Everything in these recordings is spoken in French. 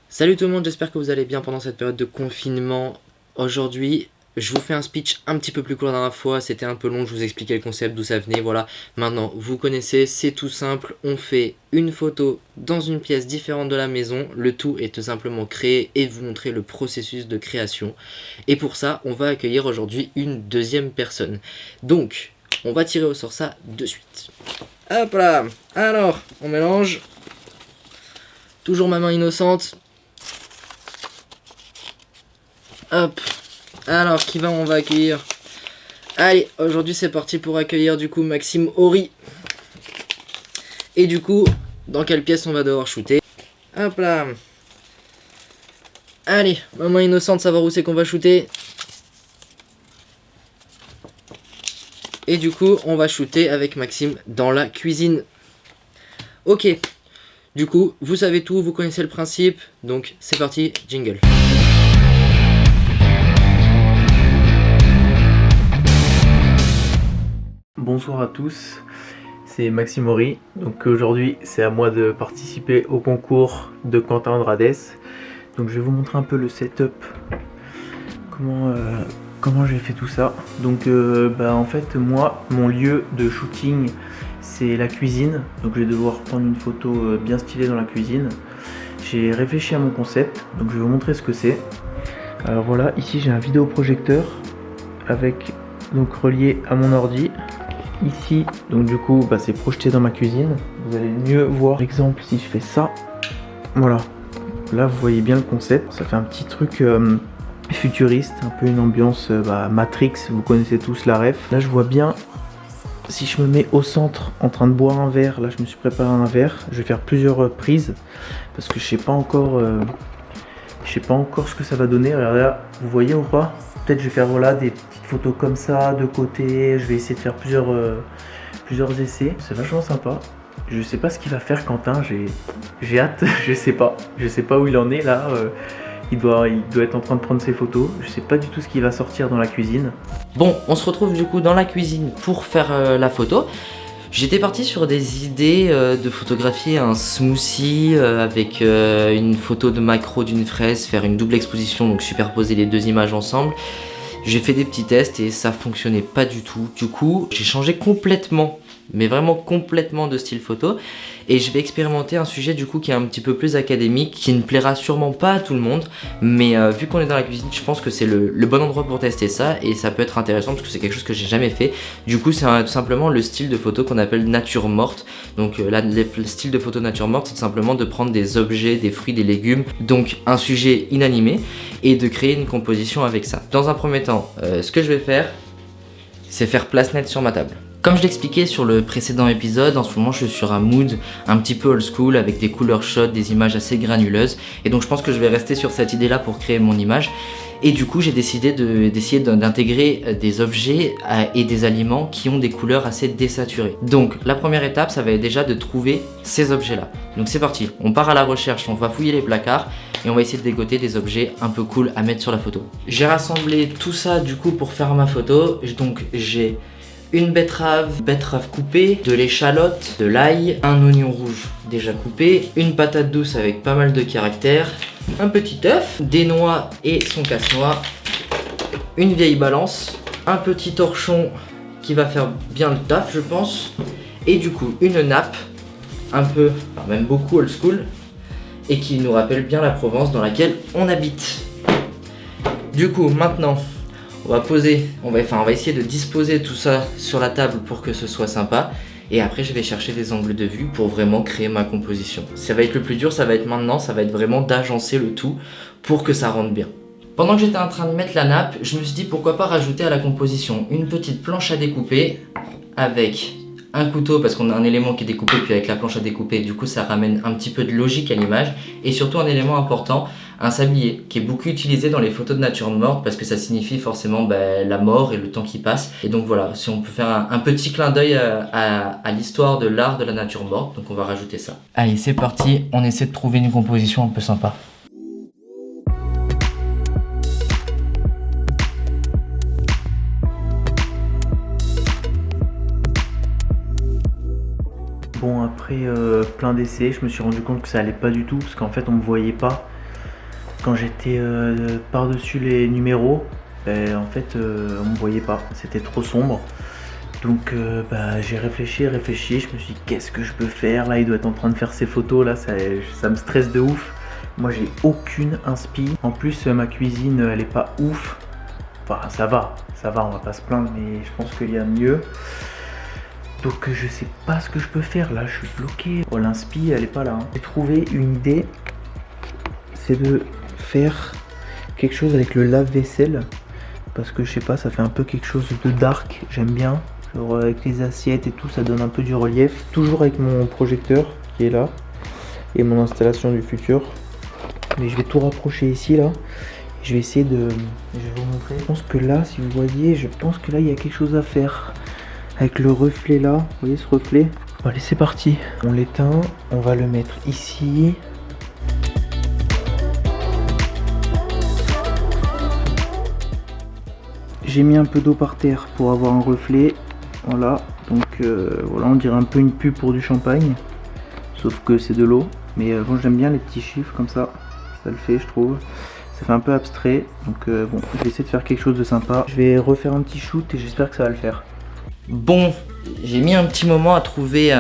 Salut tout le monde, j'espère que vous allez bien pendant cette période de confinement. Aujourd'hui, je vous fais un speech un petit peu plus court la dernière fois, c'était un peu long, je vous expliquais le concept, d'où ça venait, voilà. Maintenant, vous connaissez, c'est tout simple, on fait une photo dans une pièce différente de la maison, le tout est tout simplement créé et vous montrer le processus de création. Et pour ça, on va accueillir aujourd'hui une deuxième personne. Donc, on va tirer au sort ça de suite. Hop là, alors, on mélange. Toujours ma main innocente. Hop, alors on va accueillir. Allez, aujourd'hui c'est parti pour accueillir du coup Maxime Horry. Et du coup, dans quelle pièce on va devoir shooter? Hop là. Allez, maman innocente, savoir où c'est qu'on va shooter. Et du coup, on va shooter avec Maxime dans la cuisine. Ok, du coup, vous savez tout, vous connaissez le principe. Donc c'est parti, jingle. Bonsoir à tous, c'est Maxime Horry. Donc aujourd'hui c'est à moi de participer au concours de Quentin Andrades. Donc je vais vous montrer un peu le setup, comment j'ai fait tout ça. Donc en fait moi, mon lieu de shooting c'est la cuisine. Donc je vais devoir prendre une photo bien stylée dans la cuisine. J'ai réfléchi à mon concept, donc je vais vous montrer ce que c'est. Alors voilà, ici j'ai un vidéoprojecteur avec donc relié à mon ordi. Ici, donc du coup, c'est projeté dans ma cuisine. Vous allez mieux voir l'exemple si je fais ça. Voilà. Là, vous voyez bien le concept. Ça fait un petit truc futuriste, un peu une ambiance Matrix. Vous connaissez tous la ref. Là, je vois bien. Si je me mets au centre en train de boire un verre, là je me suis préparé un verre. Je vais faire plusieurs prises parce que je sais pas encore ce que ça va donner. Regardez là, vous voyez ou pas? Peut-être je vais faire des petites photos comme ça de côté. Je vais essayer de faire plusieurs essais. C'est vachement sympa. Je sais pas ce qu'il va faire Quentin, j'ai hâte. Je sais pas où il en est là. Il doit être en train de prendre ses photos. Je sais pas du tout ce qui va sortir dans la cuisine. Bon, on se retrouve du coup dans la cuisine pour faire la photo. J'étais parti sur des idées de photographier un smoothie avec une photo de macro d'une fraise, faire une double exposition, donc superposer les deux images ensemble. J'ai fait des petits tests et ça fonctionnait pas du tout. Du coup, j'ai changé complètement, mais vraiment complètement de style photo. Et je vais expérimenter un sujet du coup qui est un petit peu plus académique, qui ne plaira sûrement pas à tout le monde. Mais vu qu'on est dans la cuisine, je pense que c'est le bon endroit pour tester ça. Et ça peut être intéressant parce que c'est quelque chose que j'ai jamais fait. Du coup, c'est tout simplement le style de photo qu'on appelle nature morte. Donc le style de photo nature morte, c'est tout simplement de prendre des objets, des fruits, des légumes, donc un sujet inanimé, et de créer une composition avec ça. Dans un premier temps, ce que je vais faire, c'est faire place nette sur ma table. Comme je l'expliquais sur le précédent épisode, en ce moment je suis sur un mood un petit peu old school avec des couleurs chaudes, des images assez granuleuses, et donc je pense que je vais rester sur cette idée là pour créer mon image. Et du coup j'ai décidé d'essayer d'intégrer des objets et des aliments qui ont des couleurs assez désaturées. Donc la première étape, ça va être déjà de trouver ces objets là. Donc c'est parti, on part à la recherche, on va fouiller les placards et on va essayer de dégoter des objets un peu cool à mettre sur la photo. J'ai rassemblé tout ça du coup pour faire ma photo. Donc j'ai une betterave coupée, de l'échalote, de l'ail, un oignon rouge déjà coupé, une patate douce avec pas mal de caractère, un petit œuf, des noix et son casse-noix, une vieille balance, un petit torchon qui va faire bien le taf je pense, et du coup une nappe, un peu, enfin même beaucoup old school, et qui nous rappelle bien la Provence dans laquelle on habite. Du coup maintenant, on va essayer de disposer tout ça sur la table pour que ce soit sympa. Et après je vais chercher des angles de vue pour vraiment créer ma composition. Ça va être le plus dur, ça va être maintenant, ça va être vraiment d'agencer le tout pour que ça rentre bien. Pendant que j'étais en train de mettre la nappe, je me suis dit pourquoi pas rajouter à la composition une petite planche à découper avec un couteau parce qu'on a un élément qui est découpé, puis avec la planche à découper, du coup ça ramène un petit peu de logique à l'image, et surtout un élément important, un sablier qui est beaucoup utilisé dans les photos de nature morte parce que ça signifie forcément la mort et le temps qui passe. Et donc voilà, si on peut faire un petit clin d'œil à l'histoire de l'art de la nature morte, donc on va rajouter ça. Allez, c'est parti, on essaie de trouver une composition un peu sympa. Bon, après plein d'essais, je me suis rendu compte que ça allait pas du tout parce qu'en fait on me voyait pas. Quand j'étais par-dessus les numéros, en fait on me voyait pas, c'était trop sombre. Donc j'ai réfléchi, je me suis dit qu'est-ce que je peux faire, là il doit être en train de faire ses photos, là ça me stresse de ouf. Moi j'ai aucune inspi, en plus ma cuisine elle est pas ouf, enfin ça va, on va pas se plaindre, mais je pense qu'il y a mieux. Donc je sais pas ce que je peux faire, là je suis bloqué. Oh, l'inspi elle est pas là, hein. J'ai trouvé une idée, c'est de faire quelque chose avec le lave-vaisselle, parce que je sais pas, ça fait un peu quelque chose de dark, j'aime bien. Genre avec les assiettes et tout, ça donne un peu du relief. Toujours avec mon projecteur qui est là et mon installation du futur. Mais je vais tout rapprocher ici là. Je vais essayer de... Je vais vous montrer. Je pense que là, si vous voyez, je pense que là il y a quelque chose à faire. Avec le reflet là, vous voyez ce reflet? Bon, allez, c'est parti. On l'éteint, on va le mettre ici. J'ai mis un peu d'eau par terre pour avoir un reflet. Voilà, donc voilà, on dirait un peu une pub pour du champagne, sauf que c'est de l'eau. Mais bon, j'aime bien les petits chiffres comme ça le fait, je trouve. Ça fait un peu abstrait, donc bon, je vais essayer de faire quelque chose de sympa. Je vais refaire un petit shoot et j'espère que ça va le faire. Bon, j'ai mis un petit moment à trouver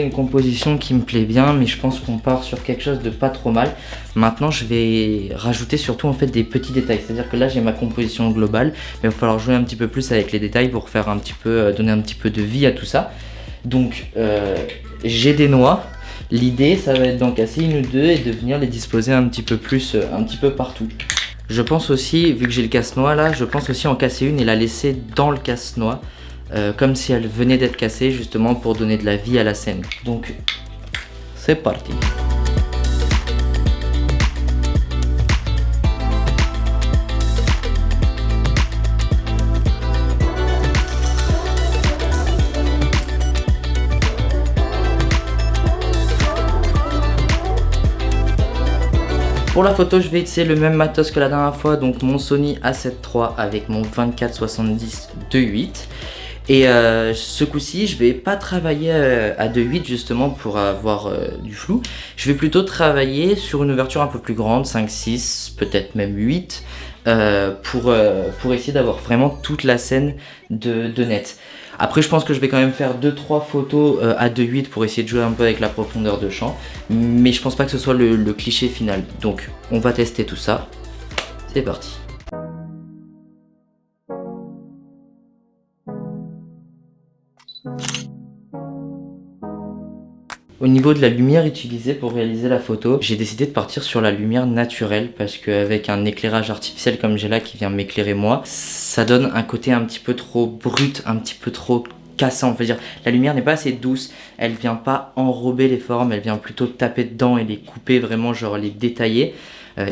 une composition qui me plaît bien, mais je pense qu'on part sur quelque chose de pas trop mal. Maintenant, je vais rajouter surtout en fait des petits détails. C'est-à-dire que là, j'ai ma composition globale, mais il va falloir jouer un petit peu plus avec les détails pour faire un petit peu, donner un petit peu de vie à tout ça. Donc, j'ai des noix. L'idée, ça va être d'en casser une ou deux et de venir les disposer un petit peu plus, un petit peu partout. Je pense aussi, vu que j'ai le casse-noix là, je pense aussi en casser une et la laisser dans le casse-noix. Comme si elle venait d'être cassée, justement pour donner de la vie à la scène. Donc, c'est parti. Pour la photo, je vais utiliser le même matos que la dernière fois, donc mon Sony A7 III avec mon 24-70 2.8. Et ce coup-ci, je vais pas travailler à 2.8 justement pour avoir du flou. Je vais plutôt travailler sur une ouverture un peu plus grande, 5-6, peut-être même 8, pour essayer d'avoir vraiment toute la scène de net. Après, je pense que je vais quand même faire 2-3 photos à 2.8 pour essayer de jouer un peu avec la profondeur de champ. Mais je pense pas que ce soit le cliché final. Donc, on va tester tout ça. C'est parti. Au niveau de la lumière utilisée pour réaliser la photo, j'ai décidé de partir sur la lumière naturelle parce qu'avec un éclairage artificiel comme j'ai là qui vient m'éclairer moi, ça donne un côté un petit peu trop brut, un petit peu trop cassant. On peut dire, la lumière n'est pas assez douce, elle vient pas enrober les formes, elle vient plutôt taper dedans et les couper vraiment, genre les détailler.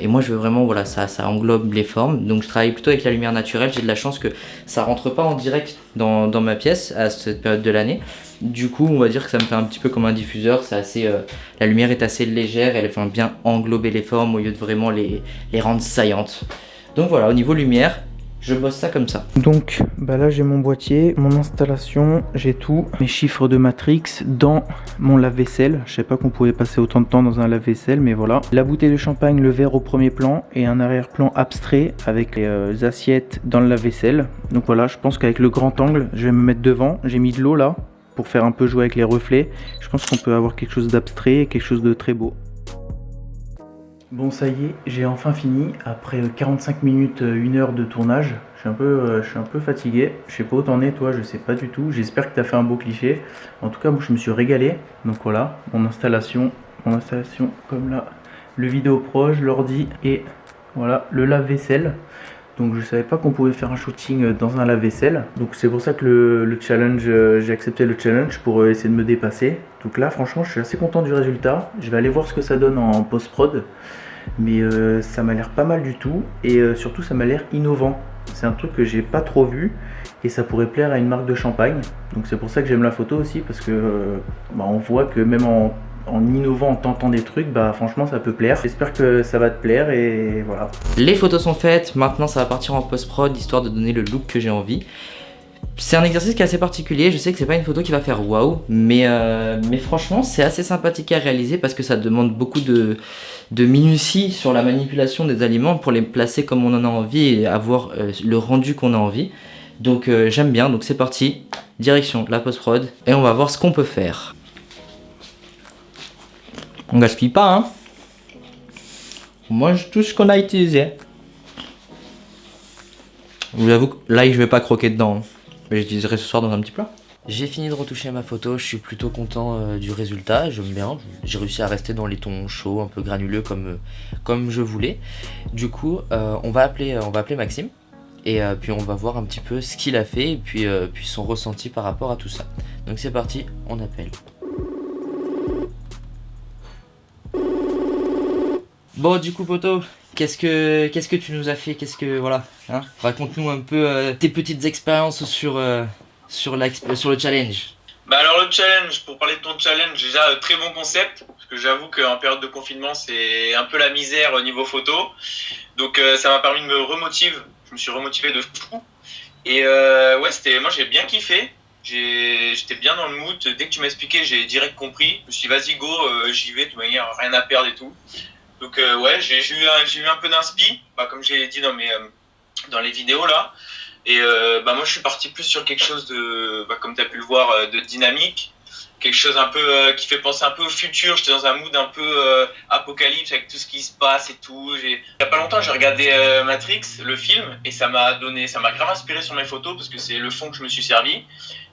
Et moi je veux vraiment, voilà, ça englobe les formes. Donc je travaille plutôt avec la lumière naturelle. J'ai de la chance que ça rentre pas en direct dans ma pièce à cette période de l'année. Du coup on va dire que ça me fait un petit peu comme un diffuseur. C'est assez, la lumière est assez légère, elle vient bien englober les formes au lieu de vraiment les rendre saillantes. Donc voilà, au niveau lumière, je bosse ça comme ça. Donc là j'ai mon boîtier, mon installation, j'ai tout, mes chiffres de Matrix dans mon lave-vaisselle. Je sais pas qu'on pouvait passer autant de temps dans un lave-vaisselle, mais voilà. La bouteille de champagne, le verre au premier plan et un arrière-plan abstrait avec les assiettes dans le lave-vaisselle. Donc voilà, je pense qu'avec le grand angle, je vais me mettre devant. J'ai mis de l'eau là pour faire un peu jouer avec les reflets. Je pense qu'on peut avoir quelque chose d'abstrait et quelque chose de très beau. Bon, ça y est, j'ai enfin fini après 45 minutes, 1 heure de tournage. Je suis un peu fatigué. Je sais pas où t'en es toi, je sais pas du tout. J'espère que t'as fait un beau cliché. En tout cas, moi je me suis régalé. Donc voilà, mon installation comme là, le vidéo proche, l'ordi et voilà le lave-vaisselle. Donc je savais pas qu'on pouvait faire un shooting dans un lave-vaisselle. Donc c'est pour ça que le challenge, j'ai accepté le challenge pour essayer de me dépasser. Donc là franchement je suis assez content du résultat. Je vais aller voir ce que ça donne en post-prod. Mais ça m'a l'air pas mal du tout. Et surtout ça m'a l'air innovant. C'est un truc que j'ai pas trop vu. Et ça pourrait plaire à une marque de champagne. Donc c'est pour ça que j'aime la photo aussi. Parce que on voit que même en innovant, en tentant des trucs, franchement ça peut plaire. J'espère que ça va te plaire et voilà. Les photos sont faites, maintenant ça va partir en post-prod histoire de donner le look que j'ai envie. C'est un exercice qui est assez particulier, je sais que c'est pas une photo qui va faire waouh, mais franchement c'est assez sympathique à réaliser parce que ça demande beaucoup de minutie sur la manipulation des aliments pour les placer comme on en a envie et avoir le rendu qu'on a envie. Donc j'aime bien, donc c'est parti, direction la post-prod et on va voir ce qu'on peut faire. On gaspille pas hein, on mange tout ce qu'on a utilisé. Je vous avoue que là je vais pas croquer dedans. Mais j'utiliserai ce soir dans un petit plat. J'ai fini de retoucher ma photo, je suis plutôt content du résultat, j'aime bien. J'ai réussi à rester dans les tons chauds, un peu granuleux comme je voulais. Du coup, on va appeler Maxime. Et puis on va voir un petit peu ce qu'il a fait et puis son ressenti par rapport à tout ça. Donc c'est parti, on appelle. Bon du coup poto, qu'est-ce que tu nous as fait? Voilà, hein, raconte-nous un peu tes petites expériences sur le challenge. Bah alors le challenge, pour parler de ton challenge, déjà très bon concept, parce que j'avoue qu'en période de confinement c'est un peu la misère au niveau photo, donc ça m'a permis de me remotiver, je me suis remotivé de fou, et ouais moi j'ai bien kiffé, j'étais bien dans le mood, dès que tu m'as expliqué j'ai direct compris, je me suis dit vas-y go, j'y vais, de toute manière rien à perdre et tout. Donc ouais, j'ai eu un peu d'inspi, comme j'ai dit dans les vidéos là. Et moi je suis parti plus sur quelque chose de, comme tu as pu le voir, de dynamique. Quelque chose un peu qui fait penser un peu au futur. J'étais dans un mood un peu apocalypse avec tout ce qui se passe et tout. Il y a pas longtemps j'ai regardé Matrix, le film, et ça m'a grave inspiré sur mes photos parce que c'est le fond que je me suis servi.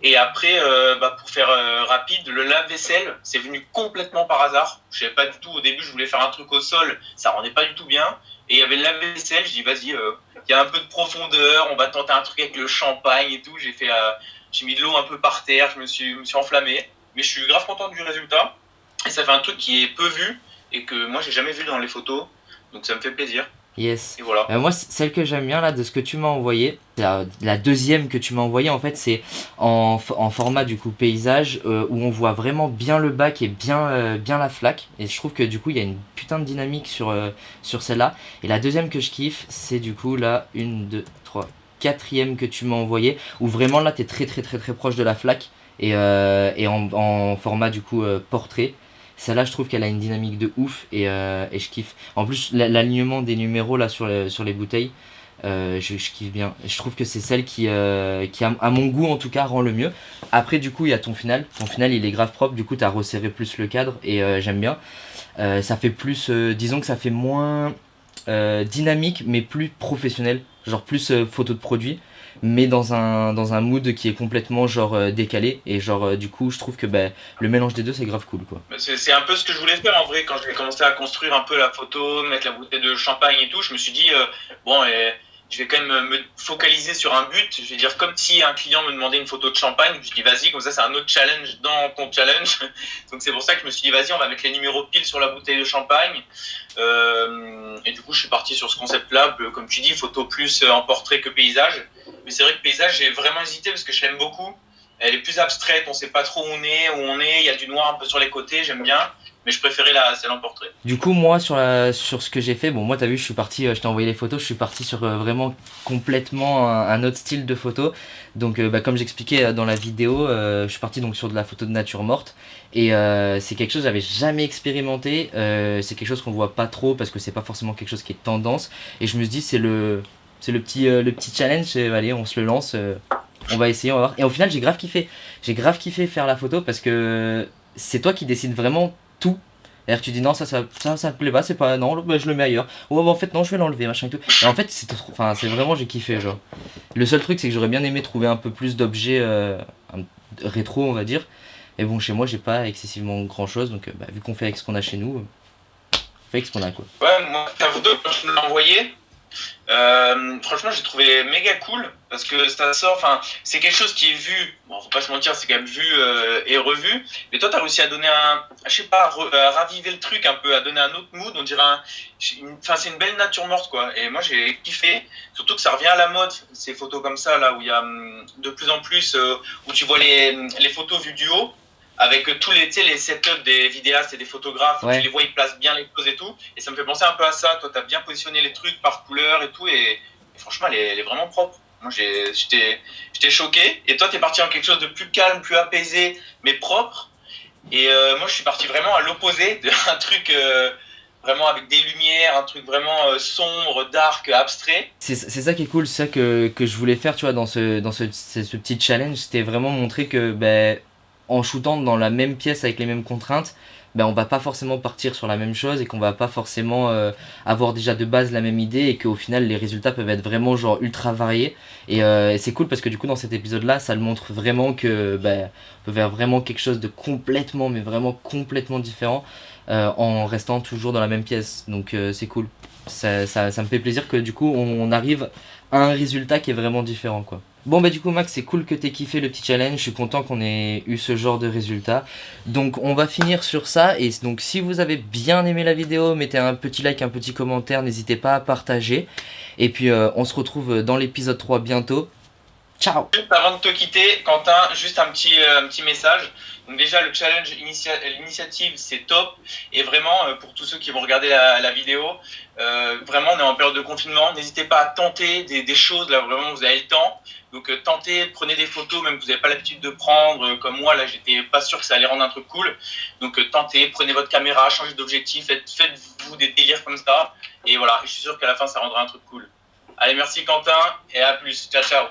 Et après, pour faire rapide, le lave-vaisselle, c'est venu complètement par hasard. Je savais pas du tout, au début je voulais faire un truc au sol, ça rendait pas du tout bien. Et il y avait le lave-vaisselle, je dis vas-y, il y a un peu de profondeur, on va tenter un truc avec le champagne et tout. J'ai mis de l'eau un peu par terre, je me suis enflammé. Mais je suis grave content du résultat. Et ça fait un truc qui est peu vu et que moi j'ai jamais vu dans les photos. Donc ça me fait plaisir. Yes. Et voilà. Moi, celle que j'aime bien là de ce que tu m'as envoyé, la deuxième que tu m'as envoyé en fait, c'est en format du coup paysage où on voit vraiment bien le bac et bien la flaque. Et je trouve que du coup il y a une putain de dynamique sur celle-là. Et la deuxième que je kiffe, c'est du coup là, 1, 2, 3, quatrième que tu m'as envoyé où vraiment là t'es très proche de la flaque et en format du coup portrait. Celle-là, je trouve qu'elle a une dynamique de ouf et je kiffe. En plus, l'alignement des numéros là sur les bouteilles, je kiffe bien. Je trouve que c'est celle qui à mon goût en tout cas, rend le mieux. Après, du coup, il y a ton final. Ton final, il est grave propre. Du coup, t'as resserré plus le cadre et j'aime bien. Ça fait plus, disons que ça fait moins dynamique, mais plus professionnel. Genre plus photo de produit. Mais dans un mood qui est complètement genre décalé et genre du coup je trouve que le mélange des deux c'est grave cool quoi. C'est un peu ce que je voulais faire en vrai quand j'ai commencé à construire un peu la photo, mettre la bouteille de champagne et tout. Je me suis dit je vais quand même me focaliser sur un but. Je vais dire comme si un client me demandait une photo de champagne, je me suis dit vas-y, comme ça c'est un autre challenge dans ton challenge. Donc c'est pour ça que je me suis dit vas-y, on va mettre les numéros pile sur la bouteille de champagne. Et du coup je suis parti sur ce concept là, comme tu dis, photo plus en portrait que paysage. Mais c'est vrai que paysage j'ai vraiment hésité parce que je l'aime beaucoup. Elle est plus abstraite, on sait pas trop où on est, il y a du noir un peu sur les côtés, j'aime bien. Mais je préférais celle en portrait. Du coup, moi, sur ce que j'ai fait, bon, moi, t'as vu, je suis parti, je t'ai envoyé les photos, je suis parti sur vraiment complètement un autre style de photo. Donc, comme j'expliquais dans la vidéo, je suis parti donc sur de la photo de nature morte. Et c'est quelque chose que j'avais jamais expérimenté. C'est quelque chose qu'on voit pas trop parce que c'est pas forcément quelque chose qui est tendance. Et je me suis dit, c'est le petit challenge, allez, on se le lance, on va essayer, on va voir. Et au final, j'ai grave kiffé. J'ai grave kiffé faire la photo parce que c'est toi qui décides vraiment tout. D'ailleurs tu dis non ça me plaît pas, c'est pas non je le mets ailleurs. Ouais en fait non je vais l'enlever machin et tout. Et en fait c'est vraiment j'ai kiffé genre. Le seul truc c'est que j'aurais bien aimé trouver un peu plus d'objets rétro on va dire. Et bon chez moi j'ai pas excessivement grand chose donc vu qu'on fait avec ce qu'on a chez nous, on fait avec ce qu'on a quoi. Ouais moi ta photo quand tu me l'as envoyée, franchement j'ai trouvé méga cool parce que ça sort, c'est quelque chose qui est vu, bon faut pas se mentir c'est quand même vu et revu, mais toi t'as réussi à donner à raviver le truc un peu, à donner un autre mood, on dirait c'est une belle nature morte quoi, et moi j'ai kiffé, surtout que ça revient à la mode ces photos comme ça là où il y a de plus en plus où tu vois les photos vues du haut avec tous les setups des vidéastes et des photographes, ouais. Tu les vois, ils placent bien les poses et tout, et ça me fait penser un peu à ça. Toi, t'as bien positionné les trucs par couleur et tout, et franchement, elle est vraiment propre. Moi, j'étais choqué. Et toi, t'es parti en quelque chose de plus calme, plus apaisé, mais propre. Et moi, je suis parti vraiment à l'opposé d'un truc vraiment avec des lumières, un truc vraiment sombre, dark, abstrait. C'est ça qui est cool, c'est ça que je voulais faire, tu vois, dans ce petit challenge, c'était vraiment montrer que ben, en shootant dans la même pièce avec les mêmes contraintes, ben, on va pas forcément partir sur la même chose et qu'on va pas forcément avoir déjà de base la même idée et qu'au final les résultats peuvent être vraiment genre ultra variés. Et c'est cool parce que du coup dans cet épisode-là, ça le montre vraiment que ben, on peut faire vraiment quelque chose de complètement, mais vraiment complètement différent en restant toujours dans la même pièce. Donc c'est cool. Ça me fait plaisir que du coup on arrive à un résultat qui est vraiment différent quoi. Bon bah du coup Max, c'est cool que t'aies kiffé le petit challenge, je suis content qu'on ait eu ce genre de résultat. Donc on va finir sur ça, et donc si vous avez bien aimé la vidéo, mettez un petit like, un petit commentaire, n'hésitez pas à partager. Et puis on se retrouve dans l'épisode 3 bientôt. Ciao. Juste avant de te quitter, Quentin, juste un petit message. Donc déjà, le challenge, l'initiative, c'est top. Et vraiment, pour tous ceux qui vont regarder la vidéo, vraiment, on est en période de confinement. N'hésitez pas à tenter des choses. Là, vraiment, vous avez le temps. Donc, tentez, prenez des photos, même que vous n'avez pas l'habitude de prendre. Comme moi, là, j'étais pas sûr que ça allait rendre un truc cool. Donc, tentez, prenez votre caméra, changez d'objectif, faites-vous des délires comme ça. Et voilà, je suis sûr qu'à la fin, ça rendra un truc cool. Allez, merci Quentin, et à plus. Ciao, ciao.